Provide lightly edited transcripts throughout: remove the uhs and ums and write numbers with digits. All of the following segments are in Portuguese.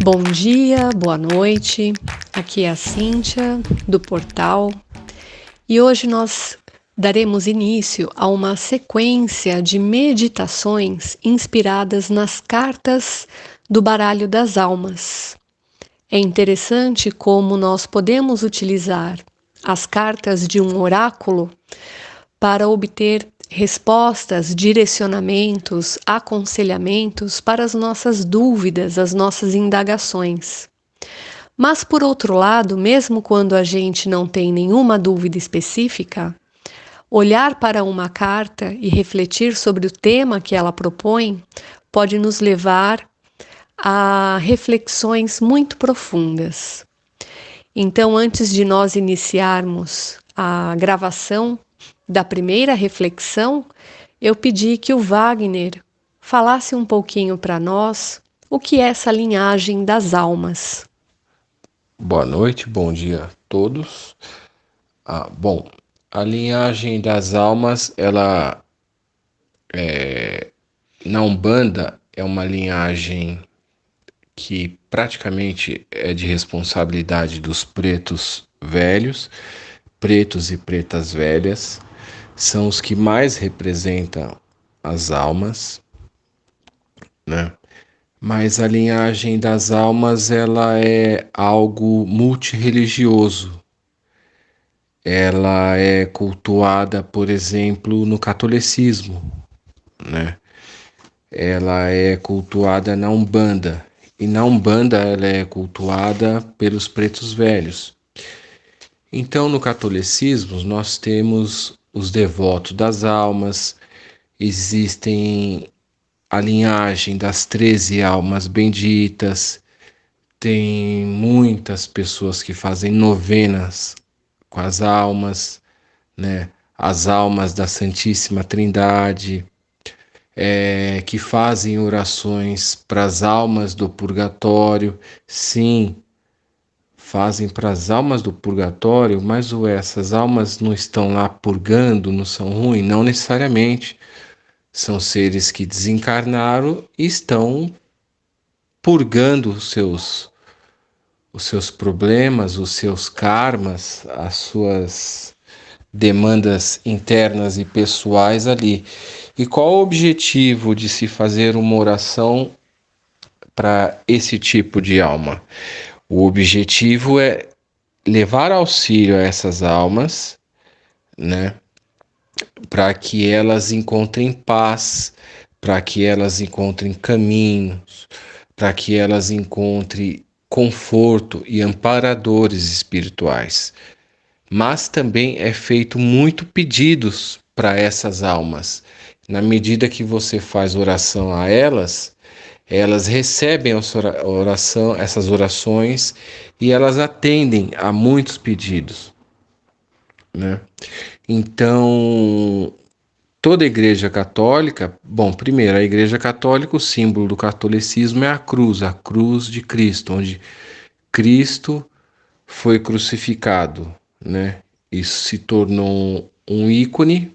Bom dia, boa noite. Aqui é a Cíntia do portal e hoje nós daremos início a uma sequência de meditações inspiradas nas cartas do baralho das almas. É interessante como nós podemos utilizar as cartas de um oráculo para obter respostas, direcionamentos, aconselhamentos para as nossas dúvidas, as nossas indagações. Mas, por outro lado, mesmo quando a gente não tem nenhuma dúvida específica, olhar para uma carta e refletir sobre o tema que ela propõe pode nos levar a reflexões muito profundas. Então, antes de nós iniciarmos a gravação da primeira reflexão, eu pedi que o Wagner falasse um pouquinho para nós o que é essa linhagem das almas. Boa noite, bom dia a todos. A linhagem das almas, ela na Umbanda é uma linhagem que praticamente é de responsabilidade dos pretos velhos, pretos e pretas velhas, são os que mais representam as almas, né? Mas a linhagem das almas, ela é algo multirreligioso. Ela é cultuada, por exemplo, no catolicismo, né? Ela é cultuada na Umbanda, e na Umbanda ela é cultuada pelos pretos velhos. Então, no catolicismo, nós temos os devotos das almas, existem a linhagem das 13 almas benditas, tem muitas pessoas que fazem novenas com as almas, né? As almas da Santíssima Trindade, que fazem orações para as almas do purgatório. Sim, fazem para as almas do purgatório, mas essas almas não estão lá purgando, não são ruins? Não necessariamente. São seres que desencarnaram e estão purgando os seus problemas, os seus karmas, as suas demandas internas e pessoais ali. E qual o objetivo de se fazer uma oração para esse tipo de alma? O objetivo é levar auxílio a essas almas, né? Para que elas encontrem paz, para que elas encontrem caminhos, para que elas encontrem conforto e amparadores espirituais. Mas também é feito muito pedidos para essas almas. Na medida que você faz oração a elas, elas recebem essas orações e elas atendem a muitos pedidos, né? Então, toda a Igreja Católica, primeiro, a Igreja Católica, o símbolo do catolicismo é a cruz de Cristo, onde Cristo foi crucificado, né? Isso se tornou um ícone,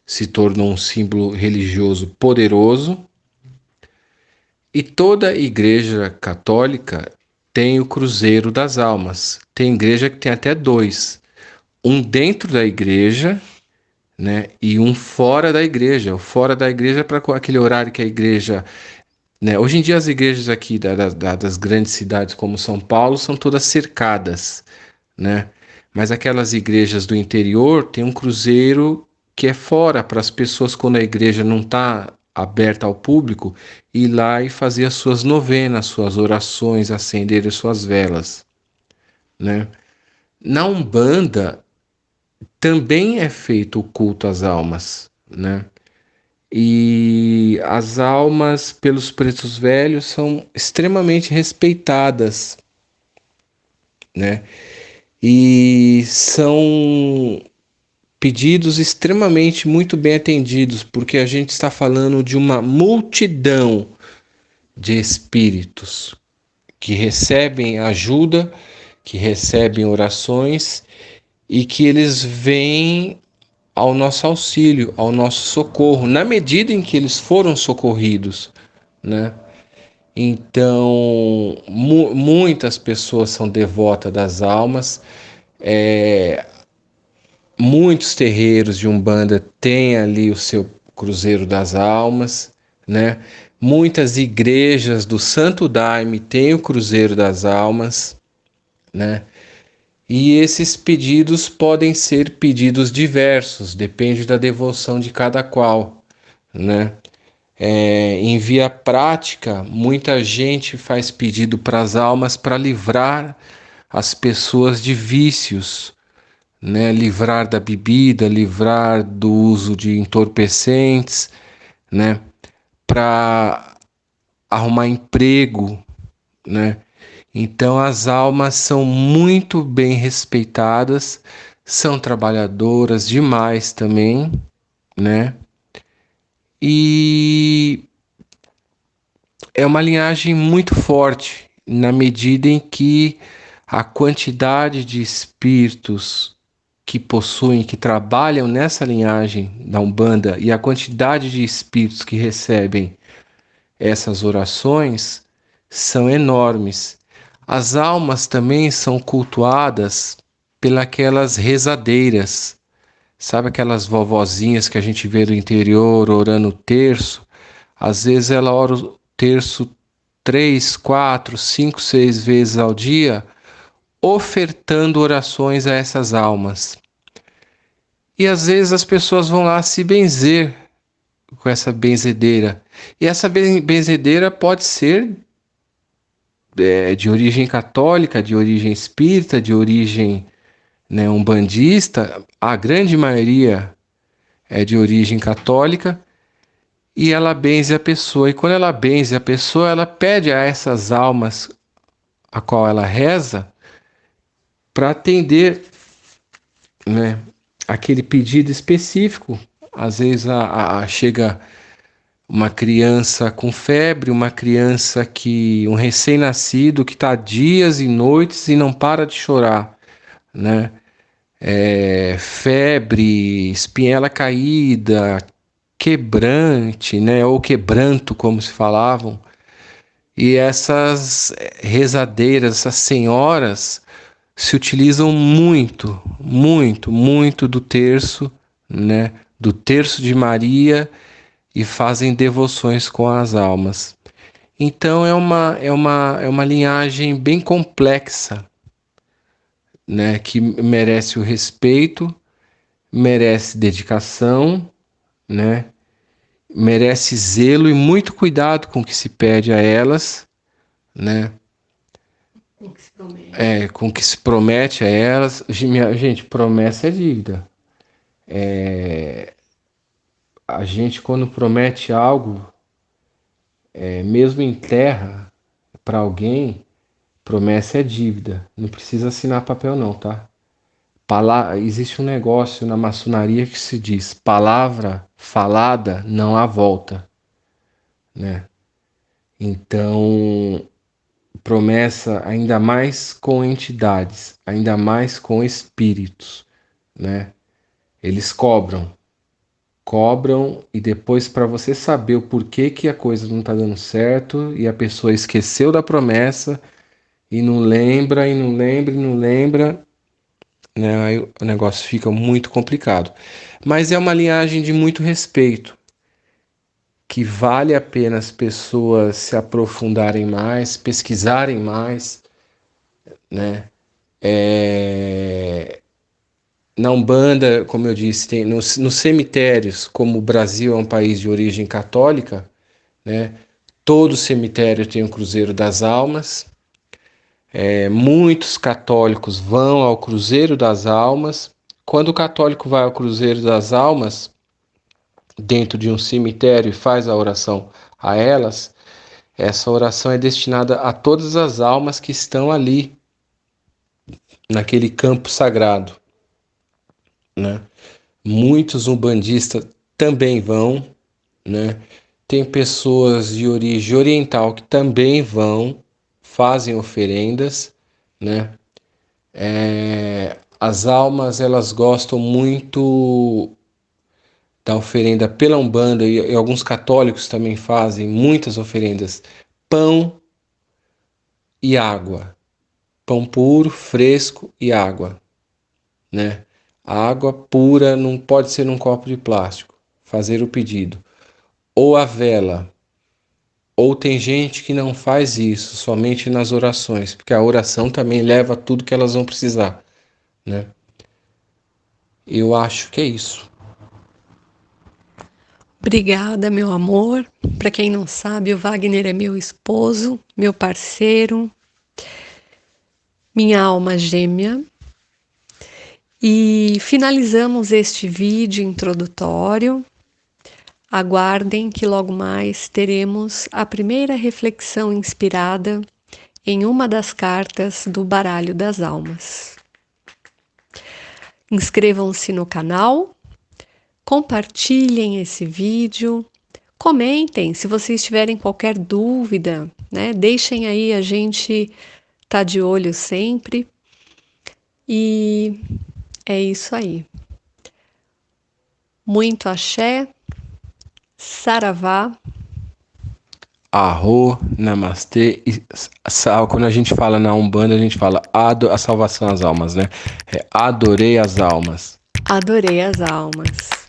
se tornou um símbolo religioso poderoso. E toda a Igreja Católica tem o Cruzeiro das Almas. Tem igreja que tem até dois. Um dentro da igreja, né? E um fora da igreja. O fora da igreja é para aquele horário que a igreja... Né? Hoje em dia as igrejas aqui das grandes cidades como São Paulo são todas cercadas, né? Mas aquelas igrejas do interior tem um cruzeiro que é fora para as pessoas, quando a igreja não está aberta ao público, ir lá e fazer as suas novenas, suas orações, acender as suas velas, né? Na Umbanda também é feito o culto às almas, né? E as almas pelos pretos velhos são extremamente respeitadas, né? E são pedidos extremamente muito bem atendidos, porque a gente está falando de uma multidão de espíritos que recebem ajuda, que recebem orações e que eles vêm ao nosso auxílio, ao nosso socorro, na medida em que eles foram socorridos, né? Então, muitas pessoas são devotas das almas. Muitos terreiros de Umbanda têm ali o seu Cruzeiro das Almas, né? Muitas igrejas do Santo Daime têm o Cruzeiro das Almas, né? E esses pedidos podem ser pedidos diversos, depende da devoção de cada qual, né? Em via prática, muita gente faz pedido para as almas para livrar as pessoas de vícios, né? Livrar da bebida, livrar do uso de entorpecentes, né? Para arrumar emprego, né? Então as almas são muito bem respeitadas, são trabalhadoras demais também, né? E é uma linhagem muito forte na medida em que a quantidade de espíritos que possuem, que trabalham nessa linhagem da Umbanda e a quantidade de espíritos que recebem essas orações são enormes. As almas também são cultuadas pelas rezadeiras, sabe aquelas vovozinhas que a gente vê no interior orando o terço? Às vezes ela ora o terço 3, 4, 5, 6 vezes ao dia, ofertando orações a essas almas. E às vezes as pessoas vão lá se benzer com essa benzedeira. E essa benzedeira pode ser de origem católica, de origem espírita, de origem, né, umbandista. A grande maioria é de origem católica. E ela benze a pessoa. E quando ela benze a pessoa, ela pede a essas almas a qual ela reza para atender, né, aquele pedido específico. Às vezes chega uma criança com febre, uma criança um recém-nascido que está dias e noites e não para de chorar, né? Febre, espinhela caída, quebrante, né? Ou quebranto, como se falavam. E essas rezadeiras, essas senhoras, se utilizam muito, muito, muito do terço, né? Do terço de Maria e fazem devoções com as almas. Então é uma linhagem bem complexa, né? Que merece o respeito, merece dedicação, né? Merece zelo e muito cuidado com o que se pede a elas, né? Com o que se promete a elas. Gente, promessa é dívida. A gente, quando promete algo, mesmo em terra, para alguém, promessa é dívida. Não precisa assinar papel, não, tá? Existe um negócio na maçonaria que se diz: palavra falada não há volta, né? Então, promessa ainda mais com entidades, ainda mais com espíritos, né? Eles cobram e depois, para você saber o porquê que a coisa não está dando certo e a pessoa esqueceu da promessa e não lembra, e não lembra, e não lembra, né? Aí o negócio fica muito complicado. Mas é uma linhagem de muito respeito, que vale a pena as pessoas se aprofundarem mais, pesquisarem mais, né? Na Umbanda, como eu disse, tem nos cemitérios, como o Brasil é um país de origem católica, né? Todo cemitério tem o Cruzeiro das Almas. Muitos católicos vão ao Cruzeiro das Almas. Quando o católico vai ao Cruzeiro das Almas, dentro de um cemitério e faz a oração a elas, essa oração é destinada a todas as almas que estão ali, naquele campo sagrado, né? Muitos umbandistas também vão, né? Tem pessoas de origem oriental que também vão, fazem oferendas, né? As almas, elas gostam muito da oferenda pela Umbanda, e alguns católicos também fazem muitas oferendas pão e água. Pão puro, fresco e água, né? A água pura não pode ser num copo de plástico. Fazer o pedido. Ou a vela. Ou tem gente que não faz isso, somente nas orações, porque a oração também leva tudo que elas vão precisar, né? Eu acho que é isso. Obrigada, meu amor. Para quem não sabe, o Wagner é meu esposo, meu parceiro, minha alma gêmea. E finalizamos este vídeo introdutório. Aguardem que logo mais teremos a primeira reflexão inspirada em uma das cartas do Baralho das Almas. Inscrevam-se no canal, compartilhem esse vídeo, comentem se vocês tiverem qualquer dúvida, né? Deixem aí, a gente tá de olho sempre. E é isso aí. Muito axé, saravá. Arro, namastê e quando a gente fala na Umbanda, a gente fala a salvação às almas, né? É adorei as almas. Adorei as almas.